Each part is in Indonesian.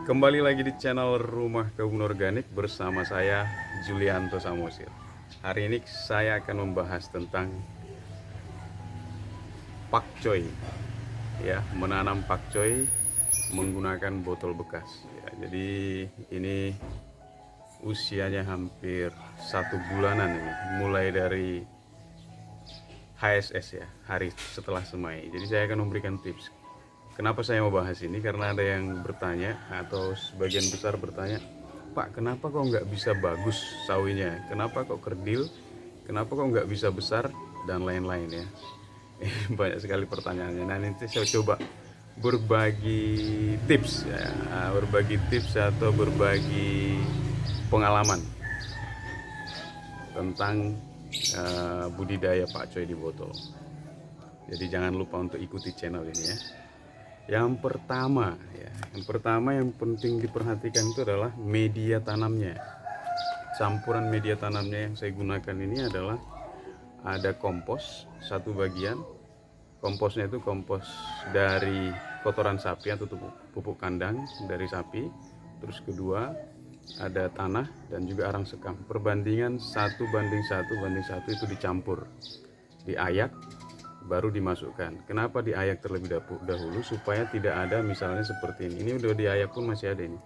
Kembali lagi di channel Rumah Kebun Organik bersama saya Julianto Samosir. Hari ini saya akan membahas tentang pakcoy, ya, menanam pakcoy menggunakan botol bekas. Ya, jadi ini usianya hampir 1 bulanan ini, mulai dari HSS ya, hari setelah semai. Jadi saya akan memberikan tips. Kenapa saya mau bahas ini? Karena ada yang bertanya atau sebagian besar bertanya, Pak, kenapa kok nggak bisa bagus sawinya? Kenapa kok kerdil? Kenapa kok nggak bisa besar? Dan lain-lain ya. Banyak sekali pertanyaannya. Nah, nanti saya coba berbagi tips ya, berbagi tips atau berbagi pengalaman tentang budidaya pakcoy di botol. Jadi jangan lupa untuk ikuti channel ini ya. Yang pertama yang penting diperhatikan itu adalah media tanamnya. Campuran media tanamnya yang saya gunakan ini adalah ada kompos satu bagian. Komposnya itu kompos dari kotoran sapi atau pupuk kandang dari sapi. Terus kedua ada tanah dan juga arang sekam. Perbandingan 1:1 itu dicampur, diayak, baru dimasukkan. Kenapa diayak terlebih dahulu? Supaya tidak ada misalnya seperti ini. Ini udah diayak pun masih ada ini.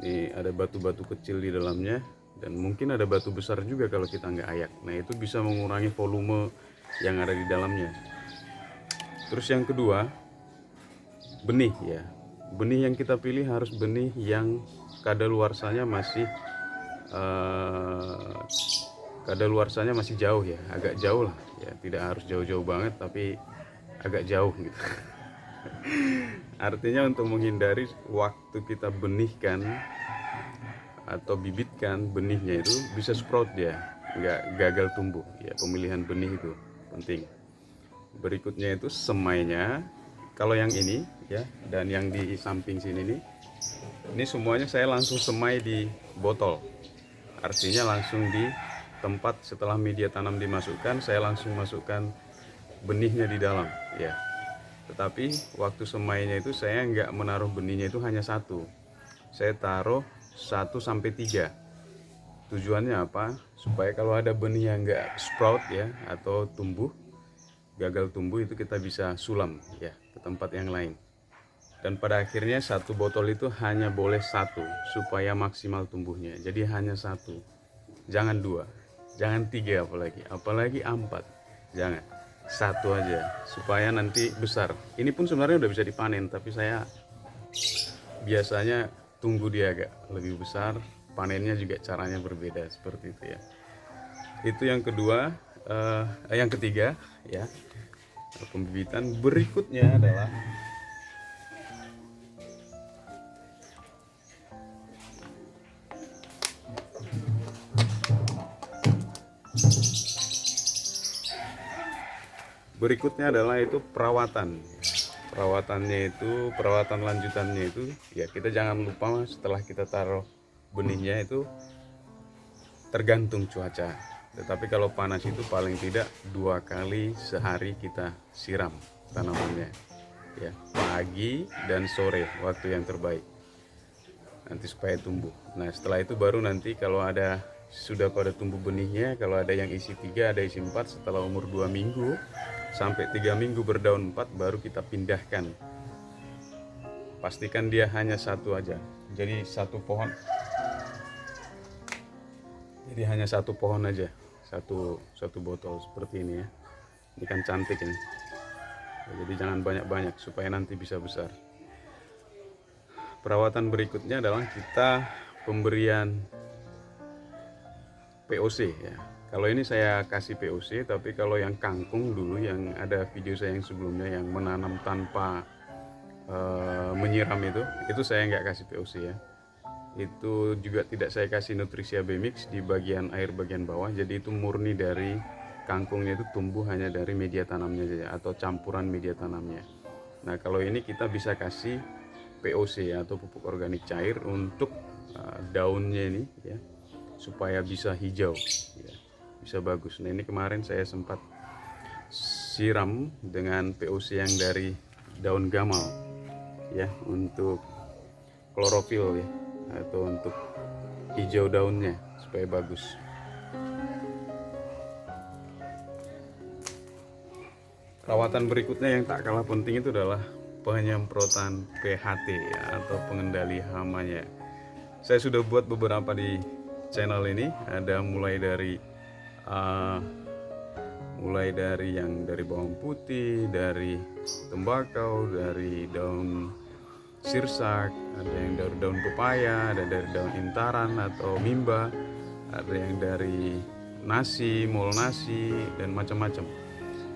Ini ada batu-batu kecil di dalamnya dan mungkin ada batu besar juga kalau kita nggak ayak. Nah, itu bisa mengurangi volume yang ada di dalamnya. Terus yang kedua, benih ya. Benih yang kita pilih harus benih yang kadaluarsanya masih jauh ya, agak jauh lah ya, tidak harus jauh-jauh banget tapi agak jauh gitu. Artinya untuk menghindari waktu kita benihkan atau bibitkan benihnya itu bisa sprout dia, nggak gagal tumbuh ya. Pemilihan benih itu penting. Berikutnya itu semainya. Kalau yang ini ya dan yang di samping sini nih, ini semuanya saya langsung semai di botol. Artinya langsung di tempat setelah media tanam dimasukkan, saya langsung masukkan benihnya di dalam ya. Tetapi waktu semainya itu saya nggak menaruh benihnya itu hanya satu, saya taruh 1-3. Tujuannya apa? Supaya kalau ada benih yang nggak sprout ya atau gagal tumbuh, itu kita bisa sulam ya ke tempat yang lain. Dan pada akhirnya satu botol itu hanya boleh satu supaya maksimal tumbuhnya. Jadi hanya satu, jangan 2, jangan 3, apalagi 4, jangan satu aja supaya nanti besar. Ini pun sebenarnya udah bisa dipanen, tapi saya biasanya tunggu dia agak lebih besar. Panennya juga caranya berbeda seperti itu ya. Itu yang kedua. Yang ketiga ya, pembibitan. Berikutnya adalah itu perawatan. Perawatan lanjutannya itu ya, kita jangan lupa setelah kita taruh benihnya itu tergantung cuaca. Tetapi kalau panas itu paling tidak 2 kali sehari kita siram tanamannya ya, pagi dan sore, waktu yang terbaik nanti supaya tumbuh. Nah, setelah itu baru nanti kalau sudah pada tumbuh benihnya, kalau ada yang isi 3, ada isi 4, setelah umur 2 minggu sampai 3 minggu berdaun 4, baru kita pindahkan. Pastikan dia hanya satu aja, jadi satu pohon aja, satu botol seperti ini ya. Ini kan cantik ini, jadi jangan banyak-banyak supaya nanti bisa besar. Perawatan berikutnya adalah kita pemberian POC ya. Kalau ini saya kasih POC, tapi kalau yang kangkung dulu yang ada video saya yang sebelumnya yang menanam tanpa menyiram itu saya nggak kasih POC ya. Itu juga tidak saya kasih Nutrisia B-Mix di bagian air bagian bawah. Jadi itu murni dari kangkungnya, itu tumbuh hanya dari media tanamnya saja atau campuran media tanamnya. Nah, kalau ini kita bisa kasih POC atau pupuk organik cair untuk daunnya ini ya, supaya bisa hijau ya, bisa bagus. Nah, ini kemarin saya sempat siram dengan POC yang dari daun gamal ya, untuk klorofil ya, atau untuk hijau daunnya supaya bagus. Perawatan berikutnya yang tak kalah penting itu adalah penyemprotan PHT ya, atau pengendali hamanya. Saya sudah buat beberapa di channel ini, ada mulai dari yang dari bawang putih, dari tembakau, dari daun sirsak, ada yang dari daun pepaya, ada dari daun intaran atau mimba, ada yang dari nasi, mol nasi, dan macam-macam.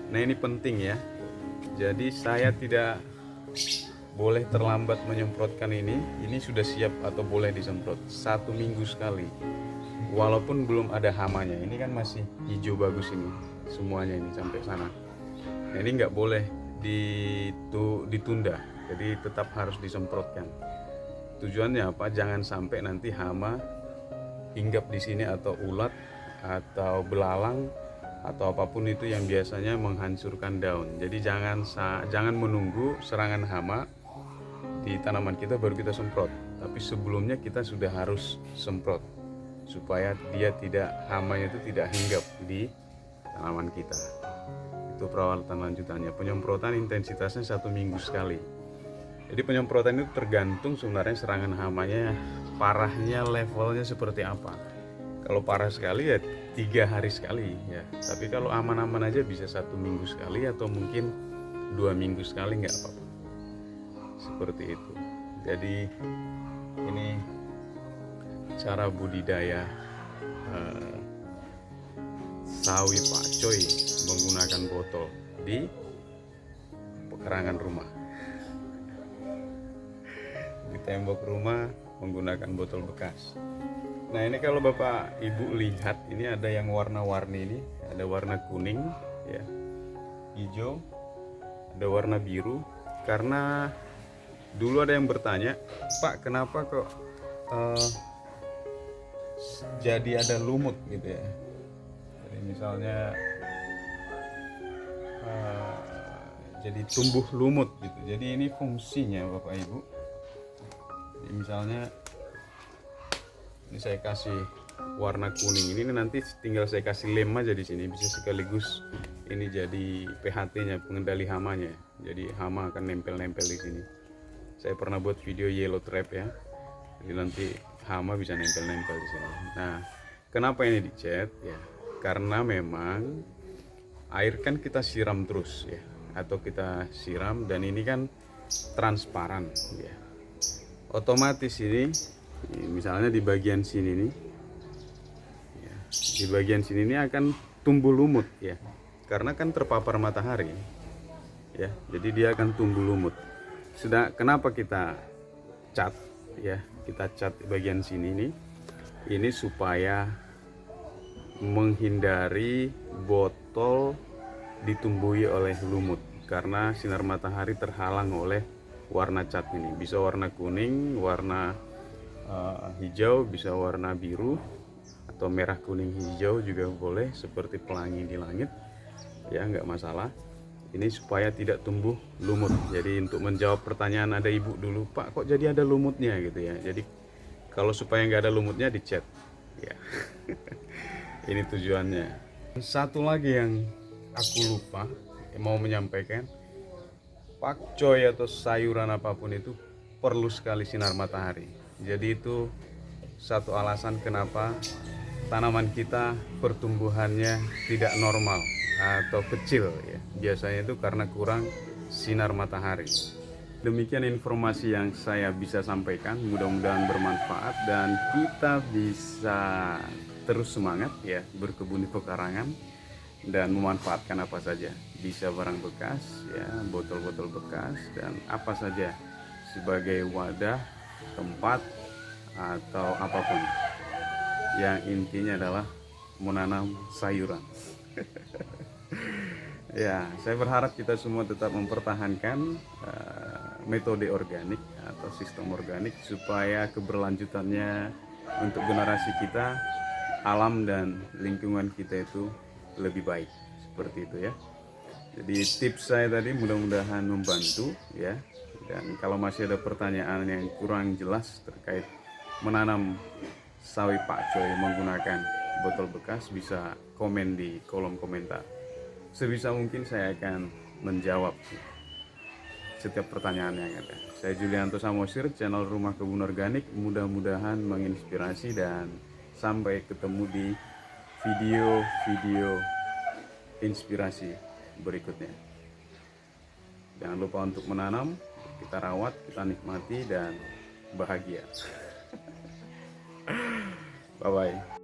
Nah ini penting ya, jadi saya tidak boleh terlambat menyemprotkan ini sudah siap atau boleh disemprot 1 minggu sekali, walaupun belum ada hamanya. Ini kan masih hijau bagus ini semuanya ini sampai sana. Nah ini nggak boleh ditunda, jadi tetap harus disemprotkan. Tujuannya apa? Jangan sampai nanti hama hinggap di sini, atau ulat atau belalang atau apapun itu yang biasanya menghancurkan daun. Jadi jangan menunggu serangan hama di tanaman kita baru kita semprot, tapi sebelumnya kita sudah harus semprot supaya hamanya itu tidak hinggap di tanaman kita. Itu perawatan lanjutannya. Penyemprotan intensitasnya 1 minggu sekali. Jadi penyemprotan itu tergantung sebenarnya serangan hamanya parahnya, levelnya seperti apa. Kalau parah sekali ya 3 hari sekali ya, tapi kalau aman-aman aja bisa 1 minggu sekali, atau mungkin 2 minggu sekali, nggak apa-apa. Seperti itu. Jadi ini cara budidaya sawi pakcoy menggunakan botol di pekarangan rumah, di tembok rumah menggunakan botol bekas. Nah ini kalau Bapak Ibu lihat, ini ada yang warna-warni, ini ada warna kuning ya, hijau, ada warna biru. Karena dulu ada yang bertanya, Pak kenapa kok jadi ada lumut gitu ya. Jadi misalnya jadi tumbuh lumut gitu. Jadi ini fungsinya Bapak Ibu. Jadi misalnya ini saya kasih warna kuning ini, nanti tinggal saya kasih lem aja di sini, bisa sekaligus ini jadi PHT-nya, pengendali hamanya. Jadi hama akan nempel-nempel di sini. Saya pernah buat video yellow trap ya. Jadi nanti hama bisa nempel-nempel di sini. Nah, kenapa ini dicat ya? Karena memang air kan kita siram terus ya, atau kita siram, dan ini kan transparan ya. Otomatis ini misalnya di bagian sini nih ya, di bagian sini ini akan tumbuh lumut ya, karena kan terpapar matahari ya, jadi dia akan tumbuh lumut. Kenapa kita cat ya, kita cat bagian sini ini supaya menghindari botol ditumbuhi oleh lumut, karena sinar matahari terhalang oleh warna cat ini. Bisa warna kuning, warna hijau, bisa warna biru atau merah kuning hijau juga boleh, seperti pelangi di langit ya, nggak masalah. Ini supaya tidak tumbuh lumut. Jadi untuk menjawab pertanyaan ada ibu dulu, Pak kok jadi ada lumutnya gitu ya. Jadi kalau supaya nggak ada lumutnya dicat ya. Ini tujuannya. Satu lagi yang aku lupa mau menyampaikan, pakcoy atau sayuran apapun itu perlu sekali sinar matahari. Jadi itu satu alasan kenapa tanaman kita pertumbuhannya tidak normal atau kecil ya. Biasanya itu karena kurang sinar matahari. Demikian informasi yang saya bisa sampaikan, mudah-mudahan bermanfaat dan kita bisa terus semangat ya berkebun di pekarangan dan memanfaatkan apa saja. Bisa barang bekas ya, botol-botol bekas dan apa saja sebagai wadah, tempat atau apapun. Yang intinya adalah menanam sayuran. Ya, saya berharap kita semua tetap mempertahankan metode organik atau sistem organik supaya keberlanjutannya untuk generasi kita, alam dan lingkungan kita itu lebih baik. Seperti itu ya. Jadi tips saya tadi mudah-mudahan membantu ya. Dan kalau masih ada pertanyaan yang kurang jelas terkait menanam sawi pakcoy menggunakan botol bekas, bisa komen di kolom komentar. Sebisa mungkin saya akan menjawab setiap pertanyaan yang ada. Saya Julianto Samosir, channel Rumah Kebun Organik. Mudah-mudahan menginspirasi dan sampai ketemu di video-video inspirasi berikutnya. Jangan lupa untuk menanam, kita rawat, kita nikmati, dan bahagia. Bye-bye.